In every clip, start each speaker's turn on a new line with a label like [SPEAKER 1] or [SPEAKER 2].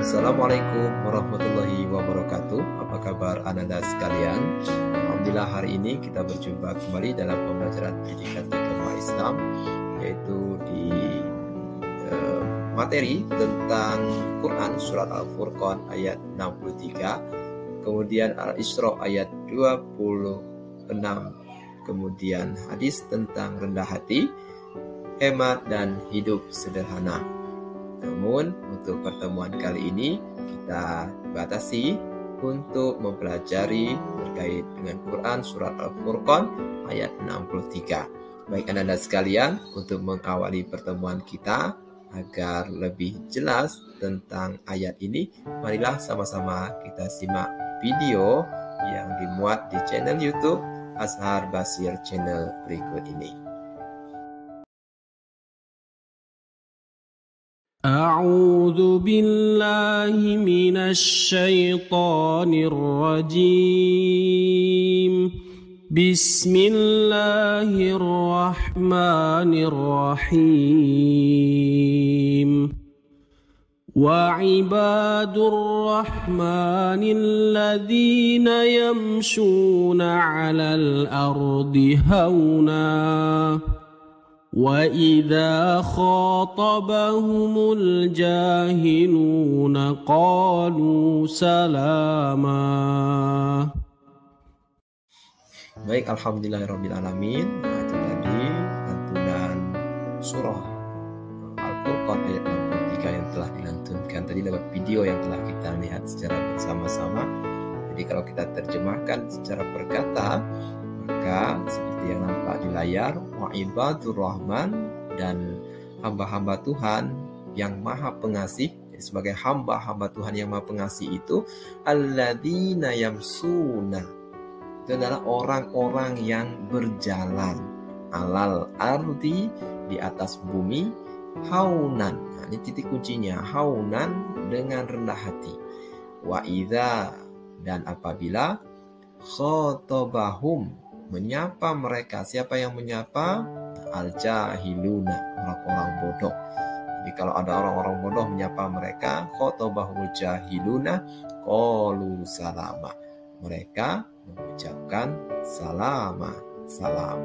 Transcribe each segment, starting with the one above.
[SPEAKER 1] Assalamualaikum warahmatullahi wabarakatuh. Apa kabar Anda sekalian? Alhamdulillah hari ini kita berjumpa kembali dalam pembelajaran pendidikan agama Islam, yaitu di materi tentang Quran surat Al-Furqan ayat 63, kemudian Al-Isra ayat 26, kemudian hadis tentang rendah hati, hemat dan hidup sederhana. Namun untuk pertemuan kali ini kita batasi untuk mempelajari terkait dengan Quran surat Al-Furqan ayat 63. Baik Anda sekalian, untuk mengawali pertemuan kita agar lebih jelas tentang ayat ini, marilah sama-sama kita simak video yang dimuat di channel YouTube Azhar Basir Channel berikut ini.
[SPEAKER 2] أعوذ بالله من الشيطان الرجيم بسم الله الرحمن الرحيم وعباد الرحمن الذين يمشون على الأرض هونا وَإِذَا خَاطَبَهُمُ الْجَاهِلُونَ قَالُوا سَلَامًا.
[SPEAKER 1] Baik, alhamdulillahirrabbilalamin. Nah, itu tadi lantunan surah Al-Furqan ayat 63 yang telah dilantunkan tadi lewat video yang telah kita lihat secara bersama-sama. Jadi kalau kita terjemahkan secara perkata, maka seperti yang nampak di layar, wa ibadur rahman, dan hamba-hamba Tuhan yang maha pengasih. Jadi sebagai hamba-hamba Tuhan yang maha pengasih itu, alladzina yamsuna, itu adalah orang-orang yang berjalan alal ardi, di atas bumi, haunan. Nah, ini titik kuncinya, haunan, dengan rendah hati. Wa idza, dan apabila, khotabahum, menyapa mereka. Siapa yang menyapa? Al-jahiluna, orang-orang bodoh. Jadi kalau ada orang-orang bodoh menyapa mereka, khotabahul jahiluna qalu salama, mereka mengucapkan salama, salam.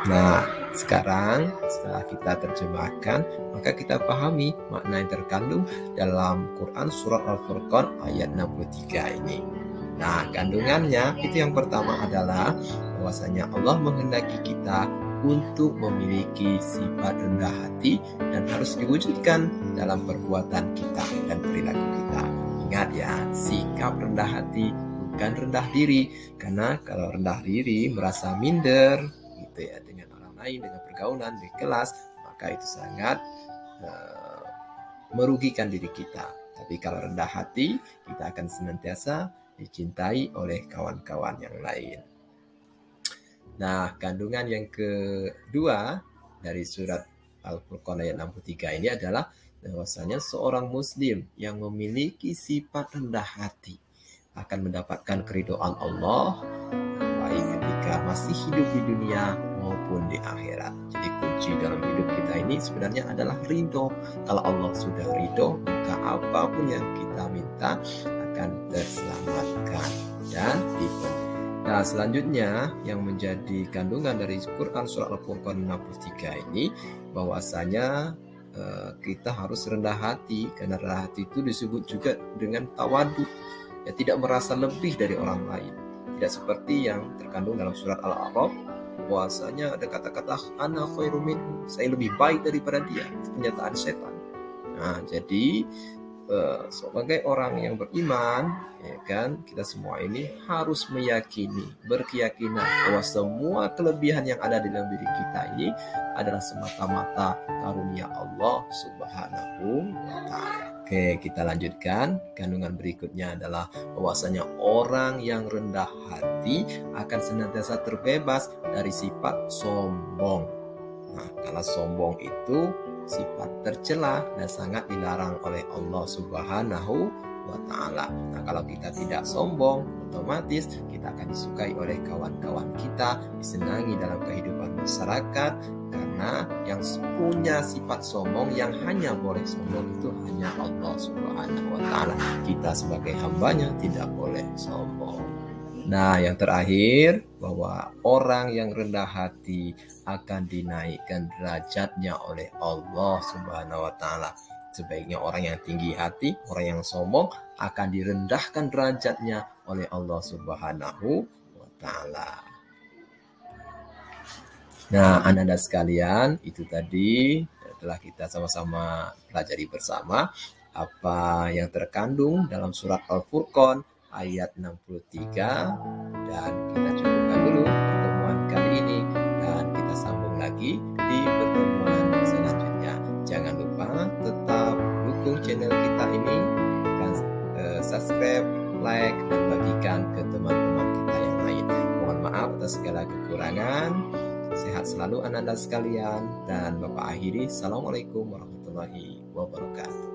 [SPEAKER 1] Nah, sekarang setelah kita terjemahkan, maka kita pahami makna yang terkandung dalam Quran surat Al-Furqan ayat 63 ini. Nah, kandungannya itu yang pertama adalah bahwasanya Allah menghendaki kita untuk memiliki sifat rendah hati dan harus diwujudkan dalam perbuatan kita dan perilaku kita. Ingat ya, sikap rendah hati bukan rendah diri, karena kalau rendah diri merasa minder gitu ya dengan orang lain, dengan pergaulan di kelas, maka itu sangat merugikan diri kita. Tapi kalau rendah hati, kita akan senantiasa dicintai oleh kawan-kawan yang lain. Nah, kandungan yang kedua dari surat Al-Furqan ayat 63 ini adalah bahwasanya seorang muslim yang memiliki sifat rendah hati akan mendapatkan keridhaan Allah, baik ketika masih hidup di dunia maupun di akhirat. Jadi kunci dalam hidup kita ini sebenarnya adalah ridho. Kalau Allah sudah ridho, maka apapun yang kita minta akan terselamatkan dan dipenuhi. Nah, selanjutnya yang menjadi kandungan dari Quran surat Al-Furqan 63 ini, bahwasanya kita harus rendah hati, karena rendah hati itu disebut juga dengan tawadu, ya, tidak merasa lebih dari orang lain. Tidak seperti yang terkandung dalam surat Al-A'raf, bahwasanya ada kata-kata ana khairum minhu, saya lebih baik daripada dia. Itu pernyataan setan. Nah, jadi sebagai orang yang beriman, ya kan, kita semua ini harus meyakini, berkeyakinan bahwa semua kelebihan yang ada di dalam diri kita ini adalah semata-mata karunia Allah Subhanahu wa Ta'ala. Oke, kita lanjutkan. Kandungan berikutnya adalah bahwasanya orang yang rendah hati akan senantiasa terbebas dari sifat sombong. Nah, karena sombong itu sifat tercela dan sangat dilarang oleh Allah Subhanahu wa ta'ala. Nah, kalau kita tidak sombong, otomatis kita akan disukai oleh kawan-kawan kita, disenangi dalam kehidupan masyarakat, karena yang punya sifat sombong, yang hanya boleh sombong itu hanya Allah Subhanahu wa ta'ala. Kita sebagai hambanya tidak boleh sombong. Nah, yang terakhir, bahwa orang yang rendah hati akan dinaikkan derajatnya oleh Allah Subhanahu wa ta'ala. Sebaiknya orang yang tinggi hati, orang yang sombong akan direndahkan derajatnya oleh Allah Subhanahu wa ta'ala. Nah, anak-anak sekalian, itu tadi telah kita sama-sama pelajari bersama apa yang terkandung dalam surat Al-Furqan ayat 63, dan kita cukupkan dulu pertemuan kali ini dan kita sambung lagi di pertemuan selanjutnya. Jangan lupa tetap dukung channel kita ini dan subscribe, like, dan bagikan ke teman-teman kita yang lain. Mohon maaf atas segala kekurangan. Sehat selalu anak-anak sekalian, dan Bapak akhiri. Assalamualaikum warahmatullahi wabarakatuh.